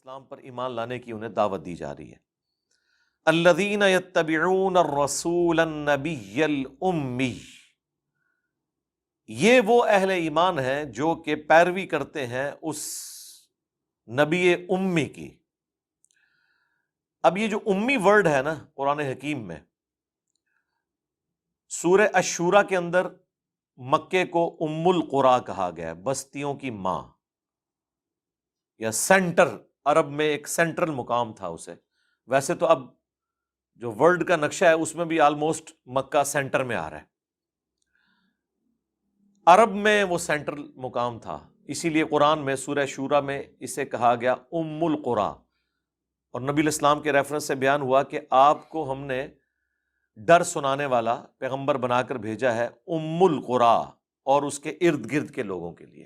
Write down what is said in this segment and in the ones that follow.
اسلام پر ایمان لانے کی انہیں دعوت دی جا رہی ہے۔ الذین یتبعون الرسول النبی الامی، یہ وہ اہل ایمان ہیں جو کہ پیروی کرتے ہیں اس نبی امی کی۔ اب یہ جو امی ورڈ ہے نا قرآن حکیم میں، سورہ الشورى کے اندر مکے کو ام القریٰ کہا گیا ہے، بستیوں کی ماں یا سینٹر، عرب میں ایک سینٹرل مقام تھا اسے۔ ویسے تو اب جو ورلڈ کا نقشہ ہے اس میں بھی آلموسٹ مکہ سینٹر میں آ رہا ہے، عرب میں وہ سینٹرل مقام تھا، اسی لیے قرآن میں سورہ شورى میں اسے کہا گیا ام القریٰ۔ اور نبی الاسلام کے ریفرنس سے بیان ہوا کہ آپ کو ہم نے ڈر سنانے والا پیغمبر بنا کر بھیجا ہے ام القریٰ اور اس کے ارد گرد کے لوگوں کے لیے۔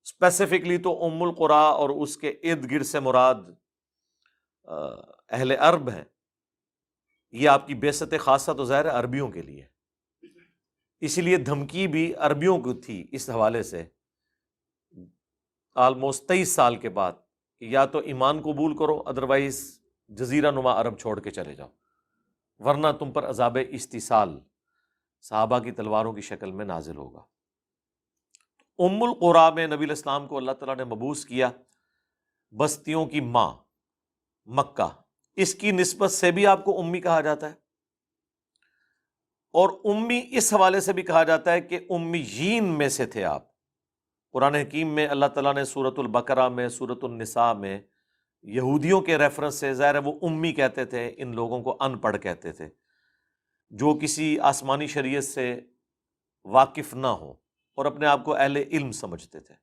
اسپیسیفکلی تو ام القریٰ اور اس کے ارد گرد سے مراد اہل عرب ہیں، یہ آپ کی بعثت خاصہ تو ظاہر ہے عربیوں کے لیے، اسی لیے دھمکی بھی عربیوں کو تھی اس حوالے سے آلموسٹ 23 سال کے بعد کہ یا تو ایمان قبول کرو ادروائز جزیرہ نما عرب چھوڑ کے چلے جاؤ، ورنہ تم پر عذاب استیصال صحابہ کی تلواروں کی شکل میں نازل ہوگا۔ ام القریٰ میں نبی الاسلام کو اللہ تعالیٰ نے مبعوث کیا، بستیوں کی ماں مکہ، اس کی نسبت سے بھی آپ کو امی کہا جاتا ہے، اور امی اس حوالے سے بھی کہا جاتا ہے کہ امیین میں سے تھے آپ۔ قرآن حکیم میں اللہ تعالیٰ نے سورۃ البقرہ میں، سورۃ النساء میں یہودیوں کے ریفرنس سے، ظاہر ہے وہ امی کہتے تھے، ان لوگوں کو ان پڑھ کہتے تھے جو کسی آسمانی شریعت سے واقف نہ ہو اور اپنے آپ کو اہل علم سمجھتے تھے۔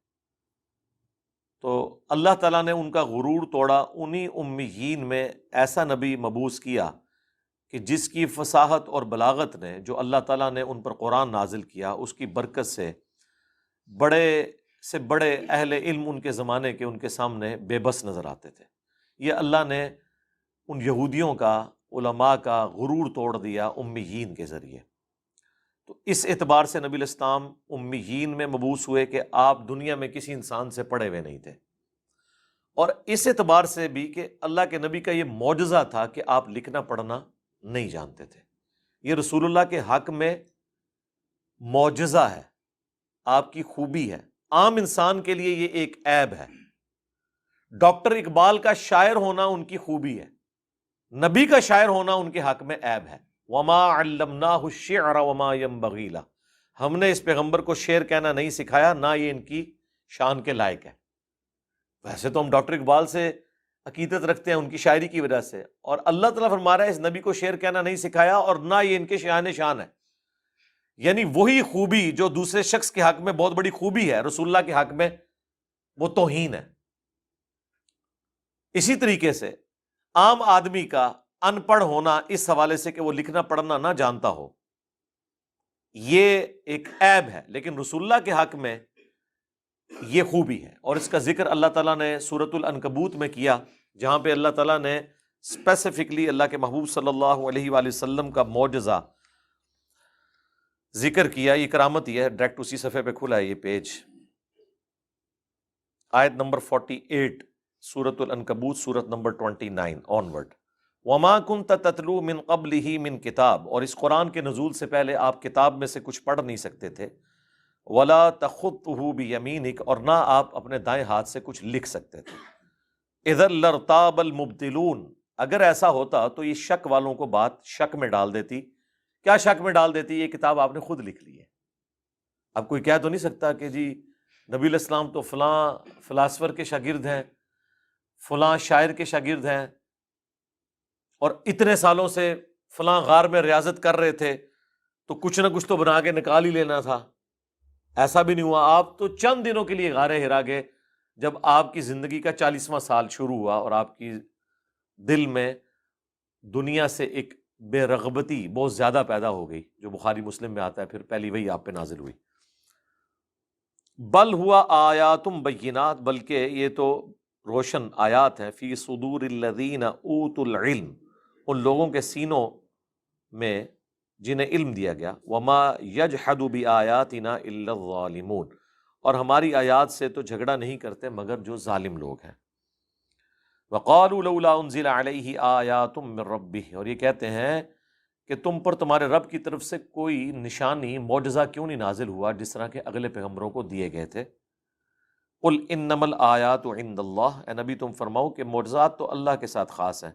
تو اللہ تعالیٰ نے ان کا غرور توڑا، انہی امیین میں ایسا نبی مبعوث کیا کہ جس کی فصاحت اور بلاغت نے، جو اللہ تعالیٰ نے ان پر قرآن نازل کیا، اس کی برکت سے بڑے سے بڑے اہل علم ان کے زمانے کے ان کے سامنے بے بس نظر آتے تھے۔ یہ اللہ نے ان یہودیوں کا، علماء کا غرور توڑ دیا امیین کے ذریعے۔ تو اس اعتبار سے نبی الاسلام امیین میں مبعوث ہوئے کہ آپ دنیا میں کسی انسان سے پڑھے ہوئے نہیں تھے، اور اس اعتبار سے بھی کہ اللہ کے نبی کا یہ معجزہ تھا کہ آپ لکھنا پڑھنا نہیں جانتے تھے۔ یہ رسول اللہ کے حق میں معجزہ ہے، آپ کی خوبی ہے۔ عام انسان کے لیے یہ ایک عیب ہے۔ ڈاکٹر اقبال کا شاعر ہونا ان کی خوبی ہے، نبی کا شاعر ہونا ان کے حق میں عیب ہے۔ وما علمناہ الشعر وما ينبغی لہ، ہم نے اس پیغمبر کو شعر کہنا نہیں سکھایا، نہ یہ ان کی شان کے لائق ہے۔ ویسے تو ہم ڈاکٹر اقبال سے عقیدت رکھتے ہیں ان کی شاعری کی وجہ سے، اور اللہ تعالیٰ فرما رہا ہے اس نبی کو شعر کہنا نہیں سکھایا اور نہ یہ ان کے شان ہے۔ یعنی وہی خوبی جو دوسرے شخص کے حق میں بہت بڑی خوبی ہے، رسول اللہ کے حق میں وہ توہین ہے۔ اسی طریقے سے عام آدمی کا ان پڑھ ہونا اس حوالے سے کہ وہ لکھنا پڑھنا نہ جانتا ہو، یہ ایک عیب ہے، لیکن رسول اللہ کے حق میں یہ خوبی ہے۔ اور اس کا ذکر اللہ تعالیٰ نے سورۃ العنکبوت میں کیا، جہاں پہ اللہ تعالیٰ نے اسپیسیفکلی اللہ کے محبوب صلی اللہ علیہ وآلہ وسلم کا معجزہ ذکر کیا۔ یہ کرامت ہی ہے، ڈائریکٹ اسی صفحے پہ کھلا ہے یہ پیج، آیت نمبر 48 سورۃ العنکبوت، سورۃ نمبر 29 آنورڈ۔ وما كنت تتلو من قبلہ من کتاب، اور اس قرآن کے نزول سے پہلے آپ کتاب میں سے کچھ پڑھ نہیں سکتے تھے۔ ولا تخطہ بیمینک، اور نہ آپ اپنے دائیں ہاتھ سے کچھ لکھ سکتے تھے۔ اذا لارتاب المبطلون، اگر ایسا ہوتا تو یہ شک والوں کو بات شک میں ڈال دیتی۔ کیا شک میں ڈال دیتی؟ یہ کتاب آپ نے خود لکھ لی ہے۔ اب کوئی کہہ تو نہیں سکتا کہ جی نبی علیہ السلام تو فلاں فلاسفر کے شاگرد ہیں، فلاں شاعر کے شاگرد ہیں، اور اتنے سالوں سے فلاں غار میں ریاضت کر رہے تھے، تو کچھ نہ کچھ تو بنا کے نکال ہی لینا تھا۔ ایسا بھی نہیں ہوا، آپ تو چند دنوں کے لیے غار ہرا گئے جب آپ کی زندگی کا 40واں سال شروع ہوا، اور آپ کی دل میں دنیا سے ایک بے رغبتی بہت زیادہ پیدا ہو گئی، جو بخاری مسلم میں آتا ہے، پھر پہلی وہی آپ پہ نازل ہوئی۔ بل ہوا آیات بینات، بلکہ یہ تو روشن آیات ہیں، فی صدور الذین اوتوا العلم، ان لوگوں کے سینوں میں جنہیں علم دیا گیا۔ وما یجحد بآیاتنا الا الظالمون، اور ہماری آیات سے تو جھگڑا نہیں کرتے مگر جو ظالم لوگ ہیں۔ وقالوا لولا انزل علیہ آیات من ربہ، اور یہ کہتے ہیں کہ تم پر تمہارے رب کی طرف سے کوئی نشانی، معجزہ کیوں نہیں نازل ہوا جس طرح کے اگلے پیغمبروں کو دیے گئے تھے۔ قل انما الآیات عند اللہ، اے نبی تم فرماؤ کہ معجزات تو اللہ کے ساتھ خاص ہیں،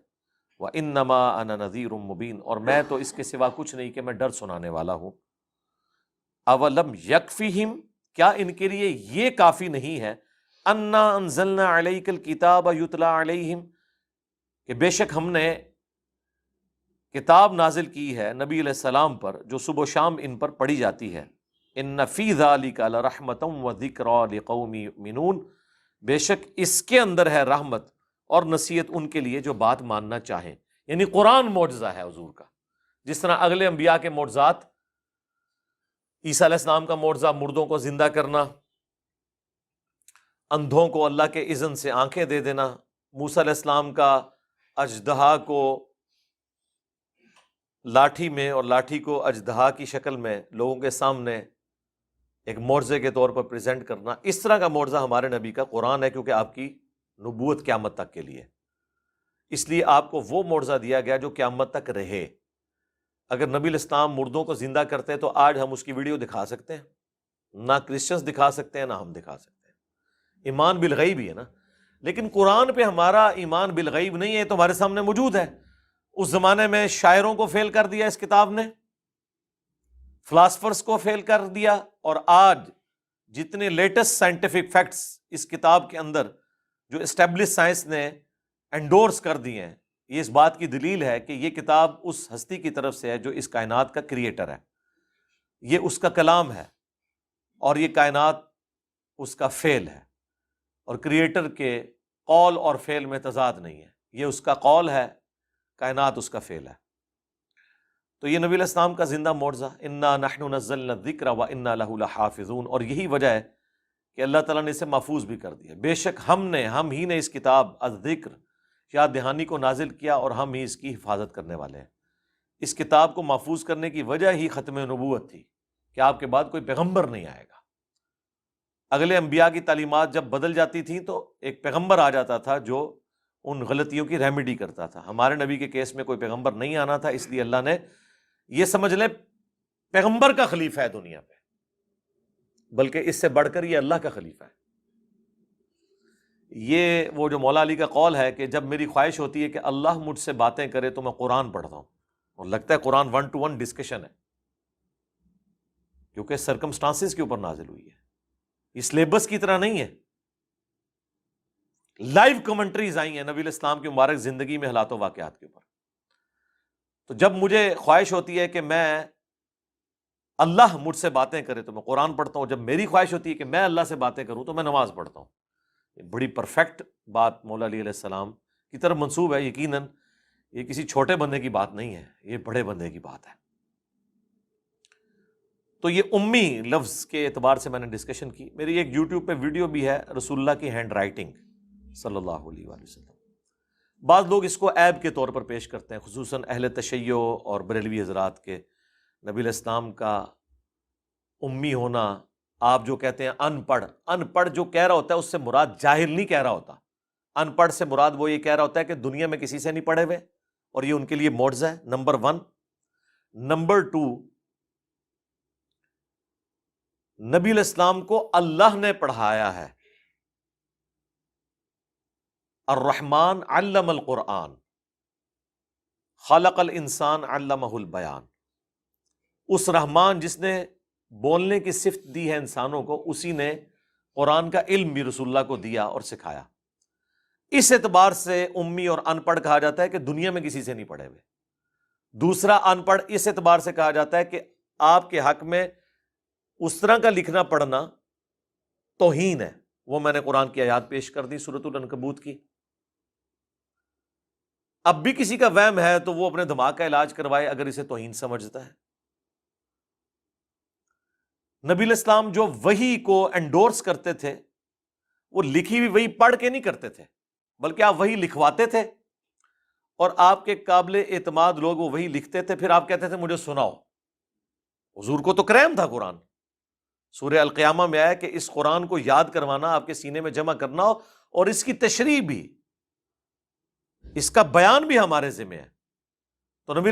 وانما انا نذیر مبین، اور میں تو اس کے سوا کچھ نہیں کہ میں ڈر سنانے والا ہوں۔ اولم یکفیہم، کیا ان کے لیے یہ کافی نہیں ہے، انا انزلنا علیک الکتاب یتلی علیہم، کہ بے شک ہم نے کتاب نازل کی ہے نبی علیہ السلام پر جو صبح و شام ان پر پڑھی جاتی ہے۔ ان فی ذلک لرحمۃ وذکری لقوم یؤمنون، بے شک اس کے اندر ہے رحمت اور نصیحت ان کے لیے جو بات ماننا چاہیں۔ یعنی قرآن معجزہ ہے حضور کا، جس طرح اگلے انبیاء کے معجزات، عیسیٰ علیہ السلام کا معجزہ مردوں کو زندہ کرنا، اندھوں کو اللہ کے اذن سے آنکھیں دے دینا، موسیٰ علیہ السلام کا اژدہا کو لاٹھی میں اور لاٹھی کو اژدہا کی شکل میں لوگوں کے سامنے ایک معجزے کے طور پر پریزنٹ کرنا، اس طرح کا معجزہ ہمارے نبی کا قرآن ہے، کیونکہ آپ کی نبوت قیامت تک کے لیے، اس لیے آپ کو وہ معجزہ دیا گیا جو قیامت تک رہے۔ اگر نبی الاسلام مردوں کو زندہ کرتے تو آج ہم اس کی ویڈیو دکھا سکتے ہیں؟ نہ کرسچنز دکھا سکتے ہیں نہ ہم دکھا سکتے ہیں۔ ایمان بالغیب ہی ہے نا، لیکن قرآن پہ ہمارا ایمان بالغیب نہیں ہے، تو ہمارے سامنے موجود ہے۔ اس زمانے میں شاعروں کو فیل کر دیا اس کتاب نے، فلاسفرز کو فیل کر دیا، اور آج جتنے لیٹسٹ سائنٹیفک فیکٹس اس کتاب کے اندر جو اسٹیبلش سائنس نے انڈورس کر دی ہیں، یہ اس بات کی دلیل ہے کہ یہ کتاب اس ہستی کی طرف سے ہے جو اس کائنات کا کریٹر ہے، یہ اس کا کلام ہے، اور یہ کائنات اس کا فعل ہے، اور کریٹر کے قول اور فعل میں تضاد نہیں ہے، یہ اس کا قول ہے، کائنات اس کا فعل ہے۔ تو یہ نبی علیہ السلام کا زندہ معجزہ، انا نحن نزلنا الذکر وانا لہ لحافظون، اور یہی وجہ ہے کہ اللہ تعالیٰ نے اسے محفوظ بھی کر دیا۔ بے شک ہم ہی نے اس کتاب الذکر، یاد دہانی کو نازل کیا، اور ہم ہی اس کی حفاظت کرنے والے ہیں۔ اس کتاب کو محفوظ کرنے کی وجہ ہی ختم نبوت تھی کہ آپ کے بعد کوئی پیغمبر نہیں آئے گا۔ اگلے انبیاء کی تعلیمات جب بدل جاتی تھیں تو ایک پیغمبر آ جاتا تھا جو ان غلطیوں کی ریمیڈی کرتا تھا۔ ہمارے نبی کے کیس میں کوئی پیغمبر نہیں آنا تھا، اس لیے اللہ نے، یہ سمجھ لیں، پیغمبر کا خلیفہ ہے دنیا پہ، بلکہ اس سے بڑھ کر یہ اللہ کا خلیفہ ہے۔ یہ وہ جو مولا علی کا قول ہے کہ جب میری خواہش ہوتی ہے کہ اللہ مجھ سے باتیں کرے تو میں قرآن پڑھتا ہوں، اور لگتا ہے قرآن 1 to 1 ڈسکشن ہے، کیونکہ سرکمسٹانسز کے اوپر نازل ہوئی ہے، یہ سلیبس کی طرح نہیں ہے۔ لائیو کمنٹریز آئی ہیں نبی علیہ السلام کی مبارک زندگی میں حالات و واقعات کے اوپر۔ تو جب مجھے خواہش ہوتی ہے کہ میں اللہ مجھ سے باتیں کرے تو میں قرآن پڑھتا ہوں، جب میری خواہش ہوتی ہے کہ میں اللہ سے باتیں کروں تو میں نماز پڑھتا ہوں۔ یہ بڑی پرفیکٹ بات مولا علی علیہ السلام کی طرف منسوب ہے، یقیناً یہ کسی چھوٹے بندے کی بات نہیں ہے، یہ بڑے بندے کی بات ہے۔ تو یہ امی لفظ کے اعتبار سے میں نے ڈسکشن کی۔ میری ایک یوٹیوب پہ ویڈیو بھی ہے رسول اللہ کی ہینڈ رائٹنگ صلی اللہ علیہ وآلہ وسلم۔ بعض لوگ اس کو عیب کے طور پر پیش کرتے ہیں، خصوصاً اہل تشیع اور بریلوی حضرات کے، نبی علیہ السلام کا امی ہونا۔ آپ جو کہتے ہیں ان پڑھ جو کہہ رہا ہوتا ہے اس سے مراد جاہل نہیں کہہ رہا ہوتا، ان پڑھ سے مراد وہ یہ کہہ رہا ہوتا ہے کہ دنیا میں کسی سے نہیں پڑھے ہوئے، اور یہ ان کے لیے معجزہ ہے، نمبر 1۔ نمبر 2، نبی علیہ السلام کو اللہ نے پڑھایا ہے۔ الرحمن علم القرآن، خلق الانسان علمہ البیان۔ اس رحمان جس نے بولنے کی صفت دی ہے انسانوں کو، اسی نے قرآن کا علم بھی رسول اللہ کو دیا اور سکھایا۔ اس اعتبار سے امی اور ان پڑھ کہا جاتا ہے کہ دنیا میں کسی سے نہیں پڑھے ہوئے۔ دوسرا، ان پڑھ اس اعتبار سے کہا جاتا ہے کہ آپ کے حق میں اس طرح کا لکھنا پڑھنا توہین ہے۔ وہ میں نے قرآن کی آیات پیش کر دی سورۃ العنکبوت کی۔ اب بھی کسی کا وہم ہے تو وہ اپنے دماغ کا علاج کروائے اگر اسے توہین سمجھتا ہے۔ نبی علیہ السلام جو وحی کو انڈورس کرتے تھے، وہ لکھی ہوئی وحی پڑھ کے نہیں کرتے تھے، بلکہ آپ وحی لکھواتے تھے، اور آپ کے قابل اعتماد لوگ وہ وحی لکھتے تھے، پھر آپ کہتے تھے مجھے سناؤ۔ حضور کو تو کریم تھا قرآن۔ سورہ القیامہ میں آیا کہ اس قرآن کو یاد کروانا، آپ کے سینے میں جمع کرنا، اور اس کی تشریح بھی اس کا بیان بھی ہمارے ذمہ ہے۔ تو نبی